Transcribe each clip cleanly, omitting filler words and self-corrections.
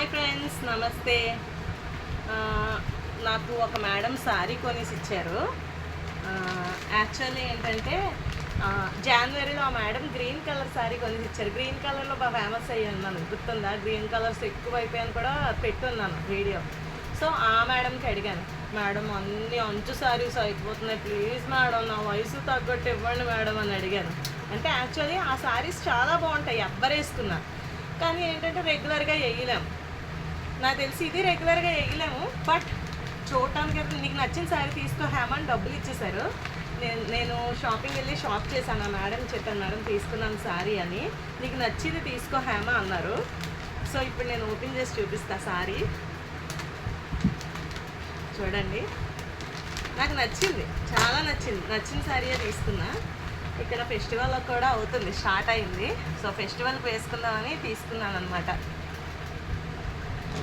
Hi friends, నమస్తే. నాకు ఒక మేడం శారీ కొనేసి ఇచ్చారు. యాక్చువల్లీ ఏంటంటే జనవరిలో ఆ మేడం గ్రీన్ కలర్ శారీ కొనేసి ఇచ్చారు. గ్రీన్ కలర్లో బాగా ఫేమస్ అయ్యాను, నన్ను గుర్తుందా? గ్రీన్ కలర్స్ ఎక్కువ అయిపోయాను కూడా పెట్టున్నాను వీడియో. సో ఆ మేడంకి అడిగాను, మేడం అన్ని అంచు శారీస్ అయిపోతున్నాయి, ప్లీజ్ మేడం నా వయసు తగ్గట్టు ఇవ్వండి మేడం అని అడిగాను. అంటే యాక్చువల్లీ ఆ శారీస్ చాలా బాగుంటాయి, ఎవ్వరు వేసుకున్నా. కానీ ఏంటంటే రెగ్యులర్గా వేయలేము. నాకు తెలిసి ఇది రెగ్యులర్గా వేయలేము, బట్ చూడటానికి నీకు నచ్చిన శారీ తీసుకో హేమని డబ్బులు ఇచ్చేశారు. నేను షాపింగ్ వెళ్ళి షాప్ చేశాను. ఆ మేడం చెప్పాను, మేడం తీసుకున్నాను శారీ అని, నీకు నచ్చింది తీసుకో హేమ అన్నారు. సో ఇప్పుడు నేను ఓపెన్ చేసి చూపిస్తా శారీ. చూడండి, నాకు నచ్చింది, చాలా నచ్చింది. నచ్చిన శారీయే తీసుకున్నా. ఇక్కడ ఫెస్టివల్ కూడా అవుతుంది, స్టార్ట్ అయింది. సో ఫెస్టివల్కి వేసుకుందామని తీసుకున్నాను అనమాట.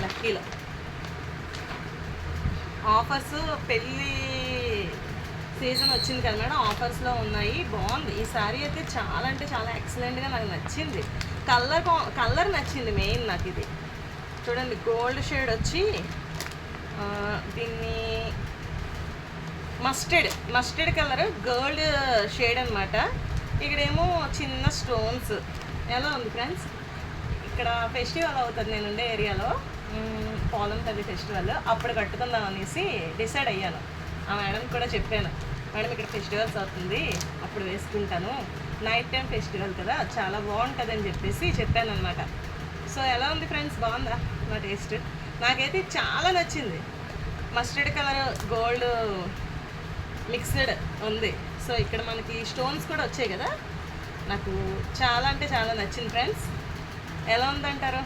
లక్కీలో ఆఫర్స్, పెళ్ళి సీజన్ వచ్చింది కదా మేడం, ఆఫర్స్లో ఉన్నాయి. బాగుంది ఈ శారీ అయితే, చాలా అంటే చాలా ఎక్సలెంట్గా నాకు నచ్చింది. కలర్ నచ్చింది మెయిన్ నాకు. ఇది చూడండి, గోల్డ్ షేడ్ వచ్చి దీన్ని మస్టర్డ్ కలర్ గోల్డ్ షేడ్ అనమాట. ఇక్కడేమో చిన్న స్టోన్స్. ఎలా ఉంది ఫ్రెండ్స్? ఇక్కడ ఫెస్టివల్ అవుతుంది నేను ఉండే ఏరియాలో, పోలం తల్లి ఫెస్టివల్. అప్పుడు కట్టుకుందాం అనేసి డిసైడ్ అయ్యాను. ఆ మేడంకి కూడా చెప్పాను, మేడం ఇక్కడ ఫెస్టివల్స్ అవుతుంది, అప్పుడు వేసుకుంటాను, నైట్ టైం ఫెస్టివల్ కదా, చాలా బాగుంటుంది అని చెప్పేసి చెప్పాను అనమాట. సో ఎలా ఉంది ఫ్రెండ్స్, బాగుందా నా టేస్ట్? నాకైతే చాలా నచ్చింది. మస్టర్డ్ కలర్ గోల్డ్ మిక్స్డ్ ఉంది. సో ఇక్కడ మనకి స్టోన్స్ కూడా వచ్చాయి కదా, నాకు చాలా అంటే చాలా నచ్చింది ఫ్రెండ్స్. ఎలా ఉందంటారు?